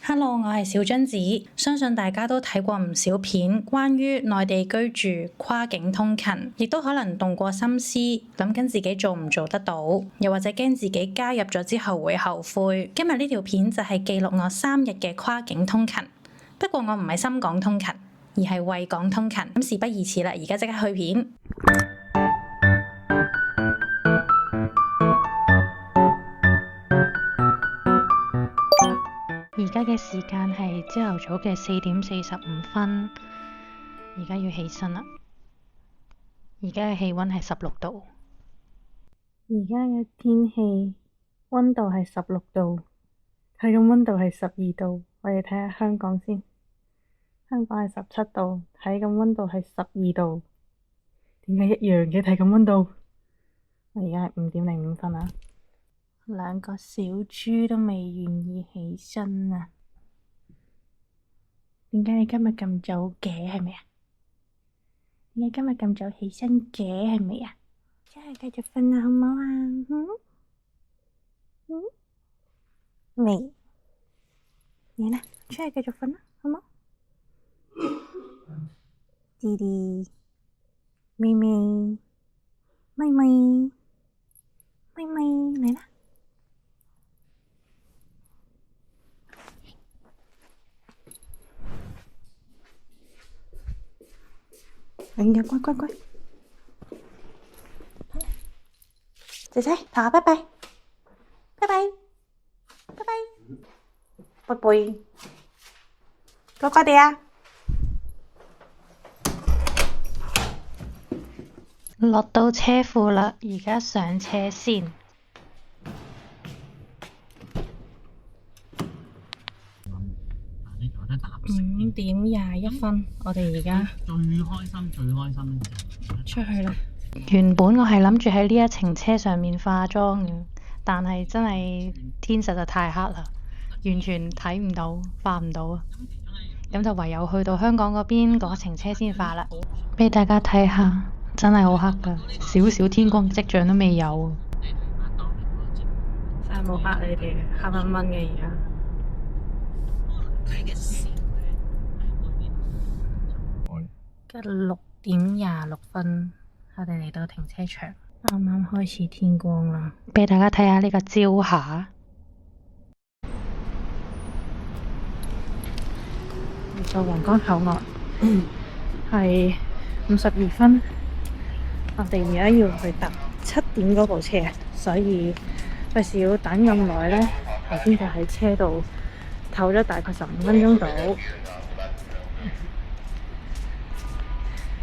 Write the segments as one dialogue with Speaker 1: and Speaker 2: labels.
Speaker 1: Hello，我係小津子，相信大家都睇過唔少片，關於內地居住、跨境通勤，亦都可能動過心思，諗緊自己做唔做得到，又或者驚自己加入咗之後會後悔。今日呢條片就係記錄我3日嘅跨境通勤，不過我唔係深港通勤，而係惠港通勤。咁事不宜遲啦，而家即刻去片。而家嘅時間係朝頭早嘅4點45分，而家要起身啦。而家嘅氣溫係16度。
Speaker 2: 而家嘅天氣溫度係16度，體感溫度係12度。我哋睇下香港先，香港係17度，體感溫度係12度。點解一樣嘅體感溫度？我而家係5點05分啊！兩個小豬都未願意起身啊！點解你今日咁早嘅？係咪啊？點解今日咁早起身嘅？係咪啊？出去繼續瞓啊，好唔好啊？未？你呢？出去繼續瞓啦，好唔好？弟弟、妹妹、妹妹、妹妹，你呢？哎呀，乖乖乖！姐姐，同我拜拜，拜拜，拜拜，拜拜，乖乖哋啊！
Speaker 1: 落到車庫啦，而家上車先。5點21分，我哋而家
Speaker 3: 最開心
Speaker 1: 出去啦。原本我係諗住喺呢一程車上面化妝嘅，但係真係天實在太黑啦，完全睇唔到，化唔到啊。咁就唯有去到香港嗰邊嗰程車先化啦。俾大家睇下，真係好黑噶，少少天光跡象都未有。
Speaker 2: 真係冇嚇你哋，黑蚊蚊嘅而家。而家6點26分，我哋嚟到停車場，啱啱開始天光啦。
Speaker 1: 俾大家睇下呢個朝霞。
Speaker 2: 嚟到皇崗口岸，係52分。我哋而家要去搭7點嗰部車，所以費事要等咁耐咧。頭先就喺車度唞咗大概15分鐘到。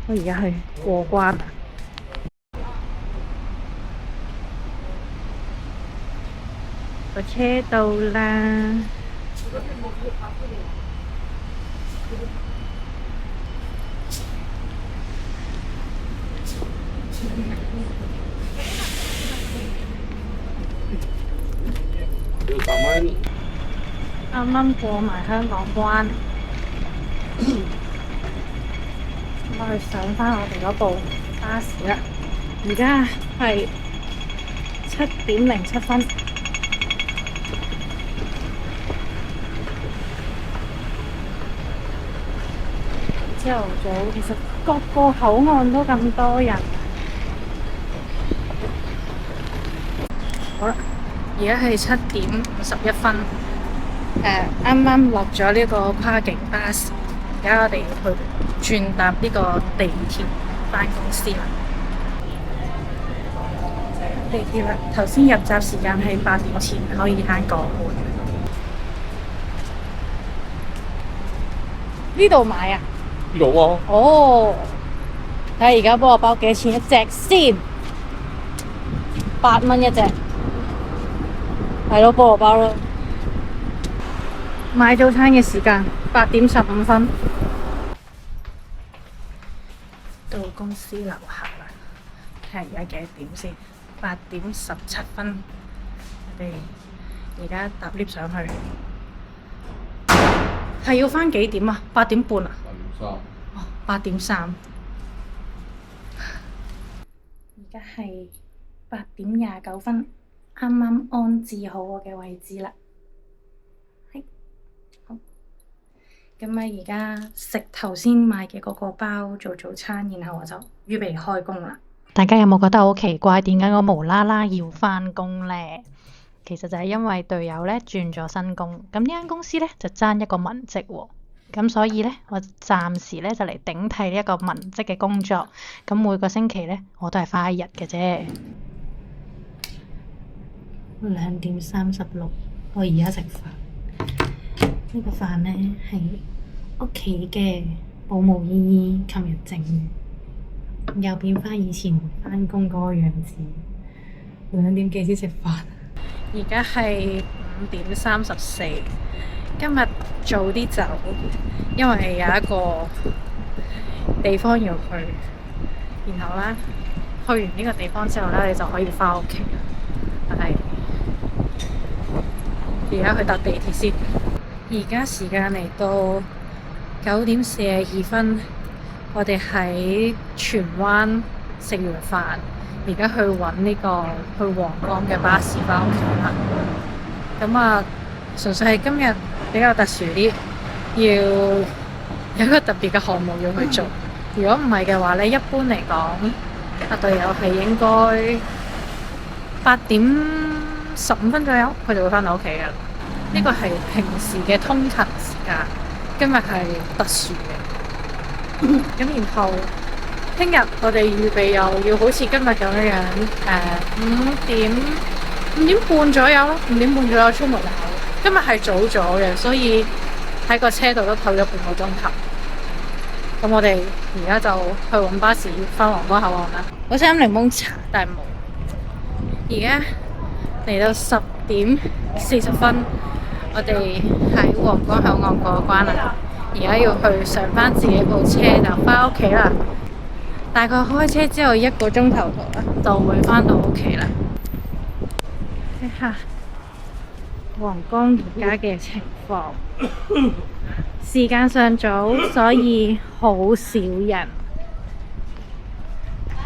Speaker 2: 我而家去過關啊！個車到啦。啱啱過埋香港關，我去上返我哋嗰部巴士啦。而家係7點07分。朝頭早，其實各個口岸都咁多人。好啦，而家係7點51分。啱啱落咗呢個跨境巴士，而家我哋去轉搭呢個地鐵返公司啦。地鐵啦，頭先入閘時間係8點前，可以慳個半。呢度買啊？
Speaker 3: 有啊。
Speaker 2: 哦，睇下而家菠蘿包幾多錢一隻先？8蚊一隻，係咯，菠蘿包咯。買早餐嘅時間8點15分，到公司樓下啦。睇下而家幾多點先？8點17分。我哋而家搭 lift 上去，係要返幾點啊？8點半啊？8點3。而家係8點29分，啱啱安置好我嘅位置啦。好，
Speaker 1: 咁啊，而家食頭先買嘅嗰個包做早餐，然後我就預備開工啦。大家有冇覺得好奇怪？點解我無啦啦要返工呢？其實就係因為隊友咧轉咗新工，咁呢間公司咧就爭一個文職喎，咁所以咧我暫時咧就嚟頂替呢一個文職嘅工作，咁每個星期咧我都係返一日嘅啫。2:36，我而家食飯。呢個飯咧係屋企嘅保姆姨姨琴日整嘅，又變返以前返工嗰個樣子。2點幾先食飯？而家係5:34，今日早啲走，因為有一個地方要去，然後咧去完呢個地方之後咧，你就可以返屋企。但係而家去搭地鐵先。而家時間嚟到9:42，我哋喺荃灣食完飯。而家去揾呢個去皇崗嘅巴士返屋企啦。咁啊，純粹係今日比較特殊啲，要有一個特別嘅項目要去做。如果唔係嘅話咧，一般嚟講，阿隊友係應該8:15左右，佢就會返到屋企㗎啦。呢個係平時嘅通勤時間，今日係特殊嘅。咁然後聽日我哋預備又要好似今日咁樣5點半左右咯，5點半左右出門口。今日係早咗嘅，所以喺個車度都唞咗半個鐘頭。咁我哋而家就去揾巴士返皇崗口岸啦。我想飲檸檬茶，但係冇。而家嚟到10:40，我哋喺皇崗口岸過關啦。而家要去上返自己部車就返屋企啦。大概開車之後1個鐘頭度啦，就會返到屋企啦。睇下皇崗而家嘅情況，時間尚早，所以好少人。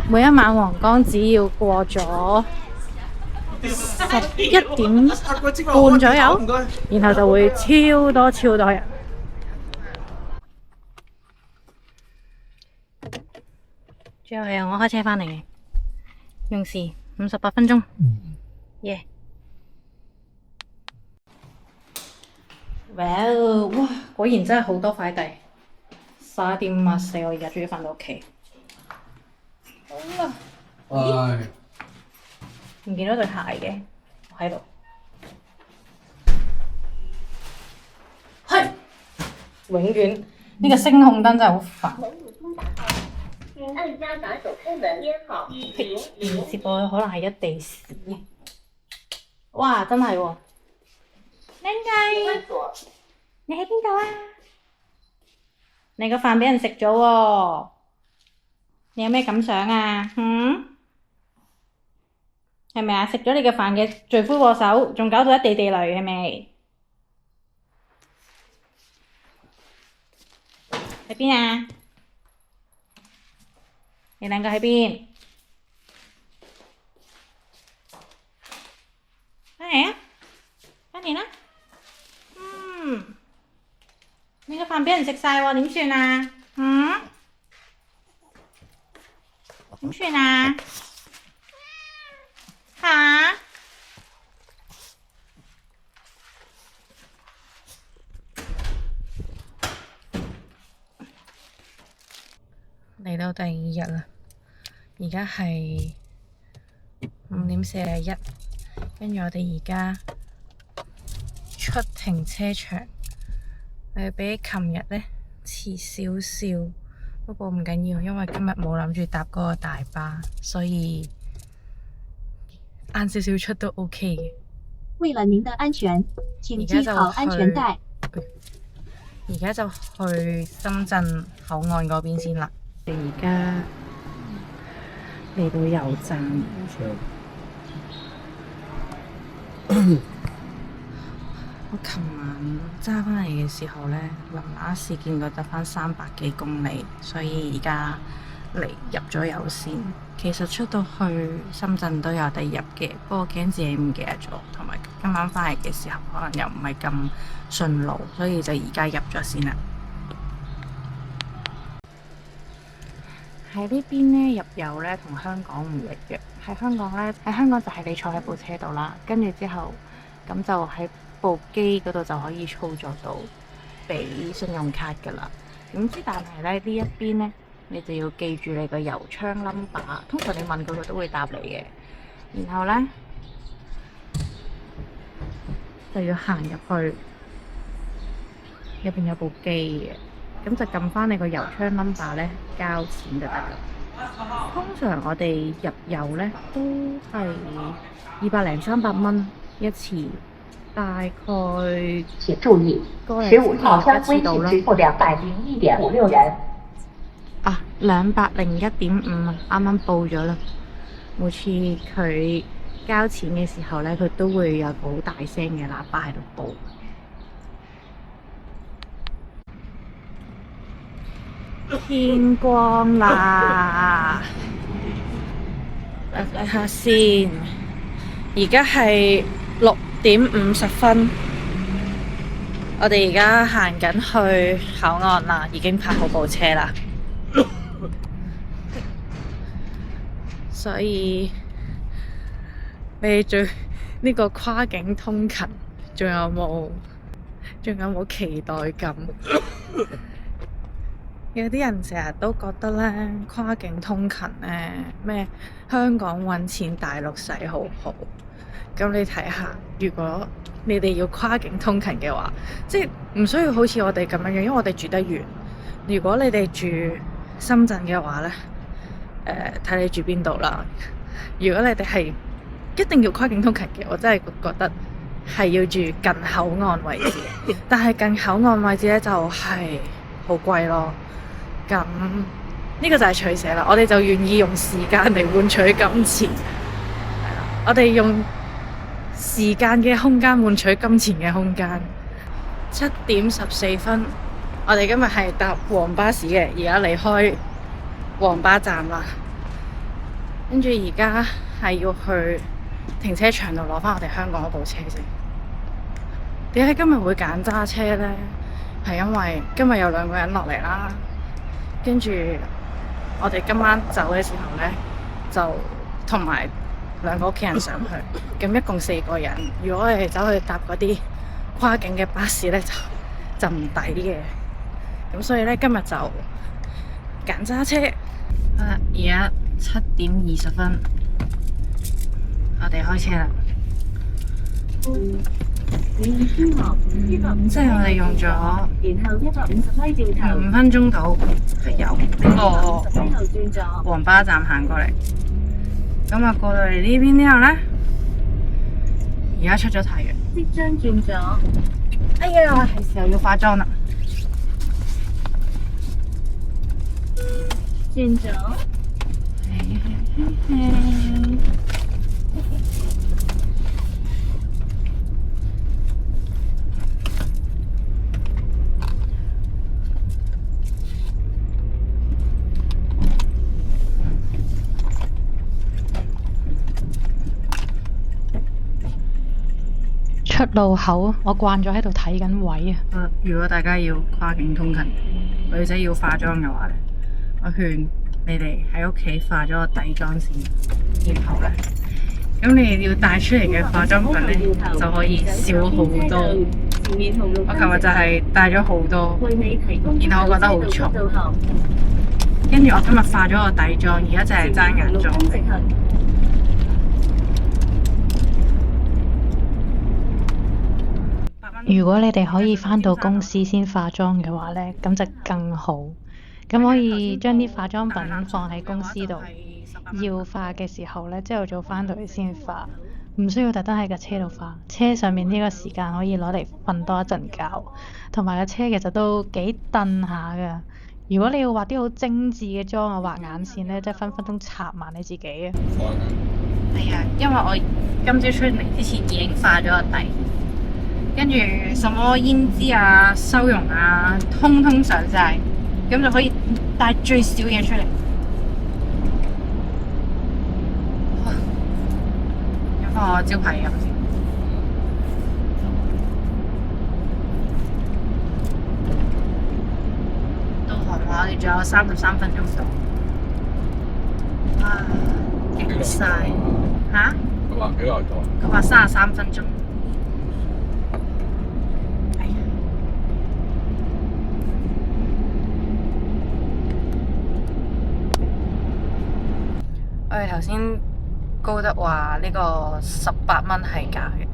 Speaker 1: 每一晚皇崗只要過咗11:30左右，然後就會超多人。最後係我開車返嚟嘅，用時58分鐘。耶！哇！果然真係好多快遞。11:54，我而家終於返到屋企。好啦。唔見到對鞋嘅，我喺度。係。永遠呢個聲控燈真係好煩。
Speaker 4: 按壓把手開門，編號105。
Speaker 1: 接過去可能係一地屎。哇！真係喎。靚仔，你喺邊度啊？你個飯俾人食咗喎，你有咩感想啊？係咪啊？食咗你嘅飯嘅罪魁禍首，仲搞到一地地雷，係咪？喺邊啊？你兩個喺邊？返嚟啊！返嚟啦！你個飯俾人食晒喎，點算啊？點算啊？嚇！嚟到第2日啦，而家係5:41，跟住我哋而家出停車場。比起琴日呢遲少少，不過唔緊要，因為今日冇諗住搭嗰個大巴，所以晏少少出都 OK 嘅。
Speaker 4: 為了您的安全，請繫好安全帶。
Speaker 1: 而家就去深圳口岸嗰邊先啦。而家嚟到油站。我琴晚揸返嚟嘅時候呢，臨時見到得返300幾公里，所以而家嚟入咗油先。其實出到去深圳都有得入嘅，不過驚自己唔記得咗，同埋今晚返嚟嘅時候可能又唔係咁順路，所以就而家入咗先啦。
Speaker 2: 喺呢邊咧入油咧同香港唔一樣。喺香港咧，喺香港就係你坐喺部車度啦，跟住之後咁就喺部機嗰度就可以操作到俾信用卡噶啦。咁之但係咧呢一邊咧，你就要記住你個油槍 number， 通常你問佢都會答你嘅。然後咧就要行入去，入邊有部機嘅，咁就撳翻你個油槍 number 咧，交錢就得啦。通常我哋入油咧都係200零300蚊一次，大概
Speaker 4: 請注意，15套箱微信支付201.56元。
Speaker 2: 啊，201.5啊，啱啱報咗啦。每次佢交錢嘅時候咧，佢都會有好大聲嘅喇叭喺度報。天光啦，睇下先。而家係6:50，我哋而家行緊去口岸啦，已經泊好部車啦。所以你哋對呢個跨境通勤仲有冇期待感？有啲人成日都覺得咧，跨境通勤咧，咩香港揾錢，大陸使好好。咁你睇下，如果你哋要跨境通勤嘅話，即係唔需要好似我哋咁樣樣，因為我哋住得遠。如果你哋住深圳嘅話咧，睇你住邊度啦。如果你哋係一定要跨境通勤嘅，我真係覺得係要住近口岸位置。但係近口岸位置咧就係好貴咯。咁呢個就係取捨啦。我哋就願意用時間嚟換取金錢，係啦。我哋用時間嘅空間換取金錢嘅空間。7:14，我哋今日係搭黃巴士嘅，而家離開黃巴站啦。跟住而家係要去停車場度攞翻我哋香港嗰部車先。點解今日會揀揸車呢？係因為今日有2個人落嚟啦。跟住我哋今晚走嘅時候呢，就同埋2個屋企人上去，咁一共4個人。如果我哋走去搭嗰啲跨境嘅巴士呢，就唔抵嘅。咁所以呢，今日就揀揸車。而家7:20，我哋開車啦。即係我哋用咗5分鐘到，係由呢個黃巴站行過嚟。咁啊，過到嚟呢邊之後呢，而家出咗太陽，即將轉咗。哎呀，係時候要化妝啦。轉咗。
Speaker 1: 出路口，我慣咗喺度睇緊位啊。
Speaker 2: 如果大家要跨境通勤，女仔要化妝嘅話咧，我勸你哋喺屋企化咗個底妝先，然後咧，咁你哋要帶出嚟嘅化妝品咧就可以少好多。我琴日就係帶咗好多，然後我覺得好重。跟住我今日化咗個底妝，而家就係爭眼妝。
Speaker 1: 如果你哋可以返到公司先化妝嘅話呢，咁就更好。咁可以將啲化妝品放喺公司度，要化嘅時候呢，朝頭早返到嚟先化，唔需要特登喺架車度化。車上面呢個時間可以攞嚟瞓多一陣覺，同埋架車其實都幾燉下㗎。如果你要畫啲好精緻嘅妝啊，畫眼線呢，真係分分鐘插埋你自己啊！
Speaker 2: 係啊，因為我今朝出嚟之前已經化咗個底。跟住什麼胭脂啊、修容啊，通通上晒，咁就可以帶最少嘢出嚟。飲翻我招牌飲先。導航話我哋仲有33分鐘到。
Speaker 1: 哇，勁晒嚇！
Speaker 3: 佢話幾耐到？
Speaker 1: 佢話33分鐘。我哋頭先高德話呢個18蚊係假嘅，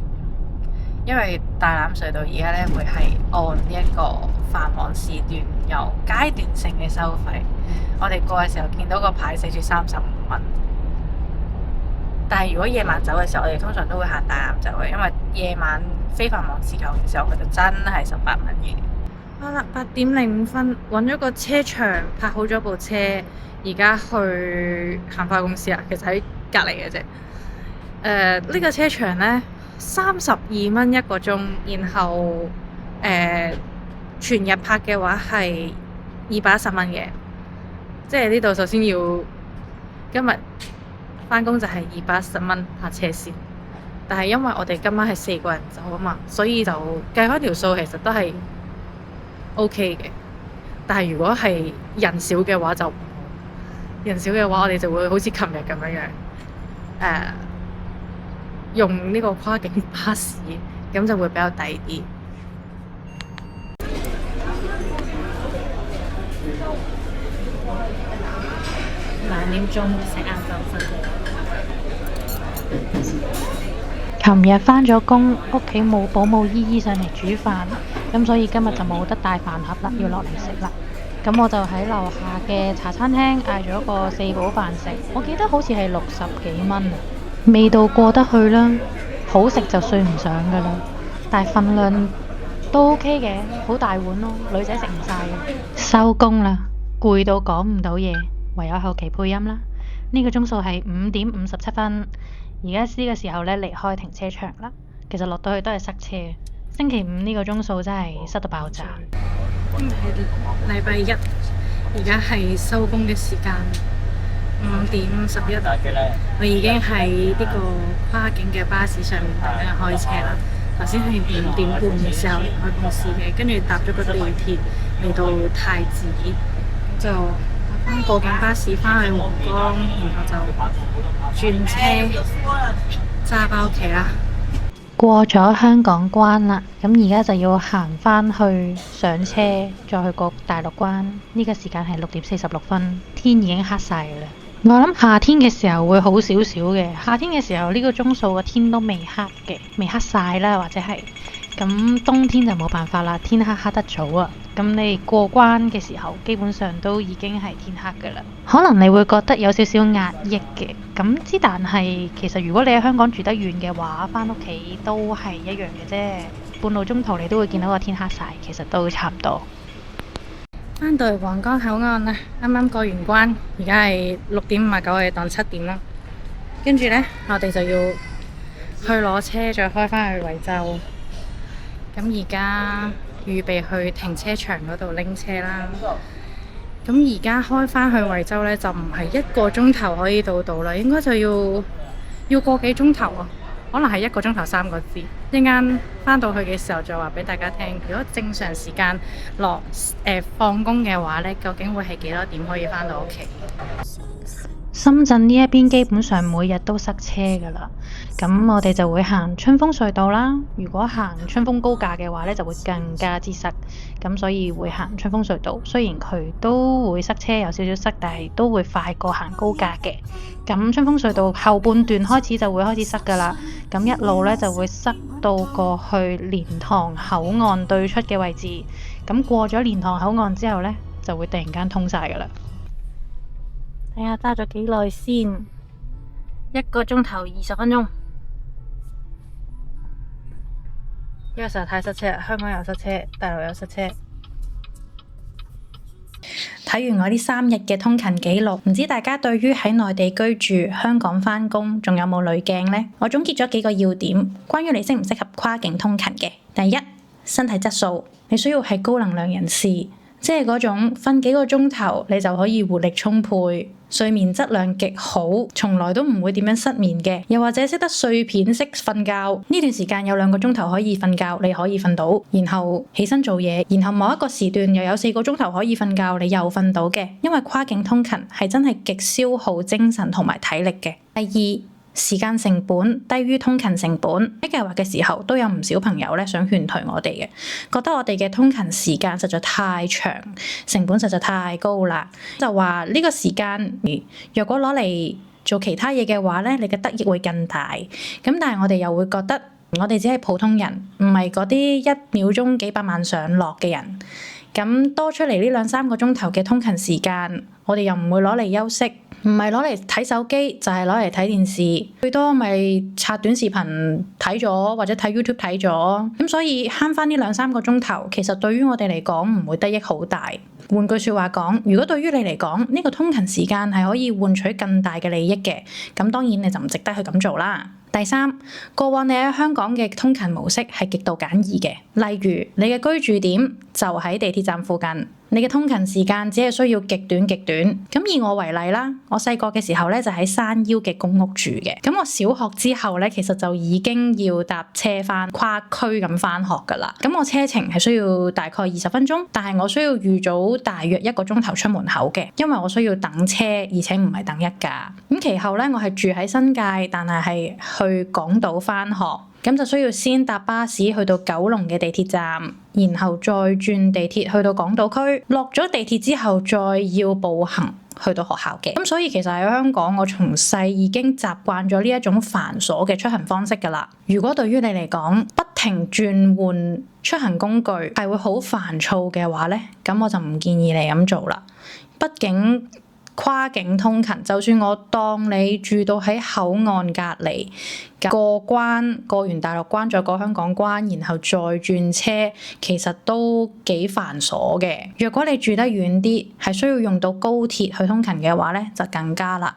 Speaker 1: 因為大欖隧道而家咧會係按呢一個繁忙時段有階段性嘅收費。我哋過嘅時候見到個牌寫住35蚊，但係如果夜晚走嘅時候，我哋通常都會行大欖走嘅，因為夜晚非繁忙時候嘅時候，佢就真係18蚊嘅。好啦，8:05揾咗個車場泊好咗部車，而家去行花公司啦。其實喺隔離嘅啫。呢個車場呢，32蚊一個鐘，然後全日泊嘅話係210蚊嘅。即係呢度首先要今日返工就係210蚊泊車先。但係因為我哋今晚係4個人走啊嘛，所以就計翻條數其實都係 OK 嘅。但係如果係人少嘅話就唔好，人少嘅話我哋就會好似琴日咁樣用呢個跨境巴士，咁就會比較抵啲。2點鐘食晏就瞓。琴日返咗工，屋企冇保姆姨姨上嚟煮飯，咁所以今日就冇得帶飯盒啦，要落嚟食啦。咁我就喺樓下嘅茶餐廳嗌咗個4寶飯食，我記得好似係60幾蚊啊，味道過得去啦，好食就算唔上噶啦，但係份量都 OK 嘅，好大碗咯，女仔食唔晒嘅。收工啦，攰到講唔到嘢，唯有後期配音啦。呢個鐘數係5:57，而家呢個時候呢，離開停車場啦。其實落到去都係塞車，星期五呢個鐘數真係塞到爆炸。今日係禮拜一，而家係收工嘅時間5:51，我已經喺呢個跨境嘅巴士上面等緊開車啦。頭先係5點半嘅時候離開公司嘅，跟住搭咗個地鐵嚟到太子，就搭翻過境巴士翻去皇崗，然後就轉車揸翻屋企啦。過咗香港關啦，咁而家就要行返去上車，再去過大陸關。呢個時間係6:46，天已經黑晒㗎啦。我諗夏天嘅時候會好少少嘅，夏天嘅時候呢個鐘數個天都未黑嘅，未黑晒啦，或者係咁。冬天就冇辦法啦，天黑得早啊。咁你過關嘅時候，基本上都已經係天黑㗎啦。可能你會覺得有少少壓抑嘅，咁之但係其實如果你喺香港住得遠嘅話，返屋企都係一樣嘅啫。半路中途你都會見到個天黑晒，其實都差唔多。返到去皇崗口岸啦，啱啱過完關，而家係6:59，我哋當7點啦。跟住呢，我哋就要去攞車，再開返去惠州。咁而家預備去停車場嗰度拎車啦。咁而家開返去惠州呢，就唔係1個鐘頭可以到啦，應該就要個幾鐘頭啊。可能係1個鐘頭3個字。一陣間返到去嘅時候再話俾大家聽。如果正常時間放工嘅話呢，究竟會係幾多點可以返到屋企？深圳呢一邊基本上每日都塞車㗎啦。咁我哋就會行春風隧道啦。如果行春風高架嘅話呢，就會更加之塞。咁所以會行春風隧道。雖然佢都會塞車，有少少塞，但係都會快過行高架嘅。咁春風隧道後半段開始就會開始塞㗎啦。咁一路呢就會塞到過去蓮塘口岸對出嘅位置。咁過咗蓮塘口岸之後呢，就會突然間通晒㗎啦。睇下揸咗幾耐先，1個鐘頭20分鐘。因為實在太塞車，香港又塞車，大陸又塞車。睇完我呢3日嘅通勤記錄，唔知大家對於喺內地居住、香港返工，仲有冇濾鏡呢？我總結咗幾個要點，關於你適唔適合跨境通勤嘅。第一，身體質素，你需要係高能量人士。即係嗰種瞓幾個鐘頭你就可以活力充沛，睡眠質量極好，從來都唔會點樣失眠嘅，又或者識得碎片式瞓覺，呢段時間有2個鐘頭可以瞓覺，你可以瞓到，然後起身做嘢，然後某一個時段又有4個鐘頭可以瞓覺，你又瞓到嘅，因為跨境通勤係真係極消耗精神同埋體力嘅。第二，時間成本低於通勤成本。喺計劃嘅時候都有唔少朋友咧想勸退我哋嘅，覺得我哋嘅通勤時間實在太長，成本實在太高啦，就話呢個時間若果攞嚟做其他嘢嘅話咧，你嘅得益會更大。咁但係我哋又會覺得我哋只係普通人，唔係嗰啲1秒鐘幾百萬上落嘅人，咁多出嚟呢2-3個鐘頭嘅通勤時間，我哋又唔會攞嚟休息，唔係攞嚟睇手機，就係攞嚟睇電視，最多咪刷短視頻睇咗，或者睇 YouTube 睇咗。咁所以慳翻呢2-3個鐘頭，其實對於我哋嚟講唔會得益好大。換句說話講，如果對於你嚟講呢個通勤時間係可以換取更大嘅利益嘅，咁當然你就唔值得去咁做啦。第三，過往你喺香港嘅通勤模式係極度簡易嘅，例如你嘅居住點就喺地鐵站附近，你嘅通勤時間只係需要極短。咁以我為例啦，我細個嘅時候咧就喺山腰嘅公屋住嘅，咁我小學之後咧其實就已經要搭車翻跨區咁翻學噶啦。咁我車程係需要大概20分鐘，但係我需要預早大約1個鐘頭出門口嘅，因為我需要等車，而且唔係等一架。咁其後咧我係住喺新界，但係去港島翻學，咁就需要先搭巴士去到九龍嘅地鐵站，然後再轉地鐵去到港島區，落咗地鐵之後再要步行去到學校嘅。咁所以其實喺香港，我從細已經習慣咗呢一種繁瑣嘅出行方式㗎啦。如果對於你嚟講，不停轉換出行工具係會好煩躁嘅話咧，咁我就唔建議你咁做啦。畢竟跨境通勤，就算我當你住到喺口岸隔離，過關，過完大陸關再過香港關，然後再轉車，其實都幾繁瑣嘅。若果你住得遠啲，係需要用到高鐵去通勤嘅話咧，就更加啦。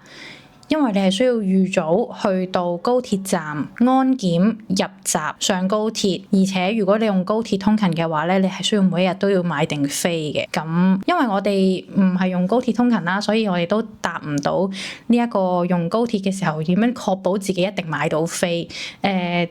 Speaker 1: 因為你係需要預早去到高鐵站安檢入閘上高鐵，而且如果你用高鐵通勤嘅話咧，你係需要每一日都要買定飛嘅。咁因為我哋唔係用高鐵通勤啦，所以我哋都答唔到呢一個用高鐵嘅時候點樣確保自己一定買到飛。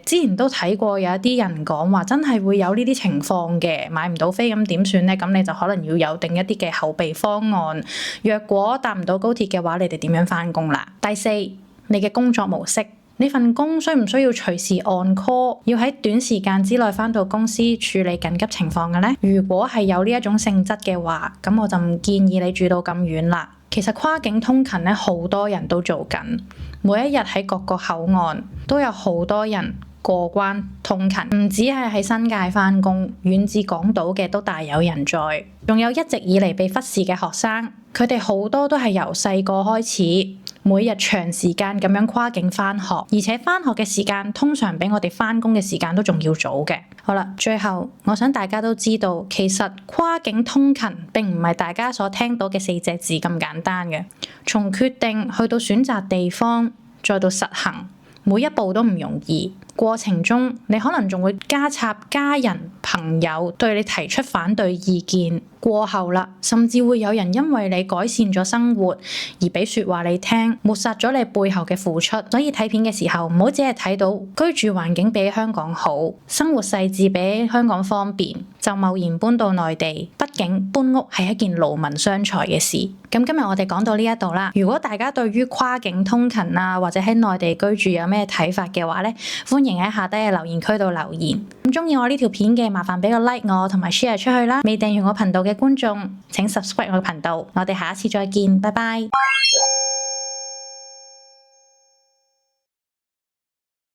Speaker 1: 之前都睇過有一啲人講話真係會有呢啲情況嘅，買唔到飛咁點算咧？咁你就可能要有定一啲嘅後備方案。若果搭唔到高鐵嘅話，你哋點樣返工啦？第四，你嘅工作模式，你份工需唔需要隨時 on call， 要喺短時間之內返到公司處理緊急情況嘅呢？如果係有呢一種性質嘅話，咁我就唔建議你住到咁遠啦。其實跨境通勤咧，好多人都做緊，每一日喺各個口岸都有好多人過關通勤，唔止係喺新界返工，遠至港島嘅都大有人在。仲有一直以嚟被忽視嘅學生，佢哋好多都係由細個開始，每日長時間咁樣跨境返學，而且返學嘅時間通常比我哋返工嘅時間都仲要早嘅。好啦，最後我想大家都知道，其實跨境通勤並唔係大家所聽到嘅4隻字咁簡單嘅，從決定去到選擇地方，再到實行，每一步都唔容易。過程中你可能仲會加插家人朋友對你提出反對意見，過後啦，甚至會有人因為你改善咗生活而俾說話你聽，抹殺咗你背後嘅付出。所以睇片嘅時候唔好只係睇到居住環境比香港好，生活細緻比香港方便就貿然搬到內地。畢竟搬屋係一件勞民傷財嘅事。咁今日我哋講到呢一度啦，如果大家對於跨境通勤啊或者喺內地居住有咩睇法嘅話咧，歡迎喺下低嘅留言區度留言。咁中意我呢條片嘅，麻煩俾個 like 我同埋 share 出去啦。未訂閱我頻道嘅觀眾請 subscribe 我嘅頻道。我哋下一次再見，拜拜。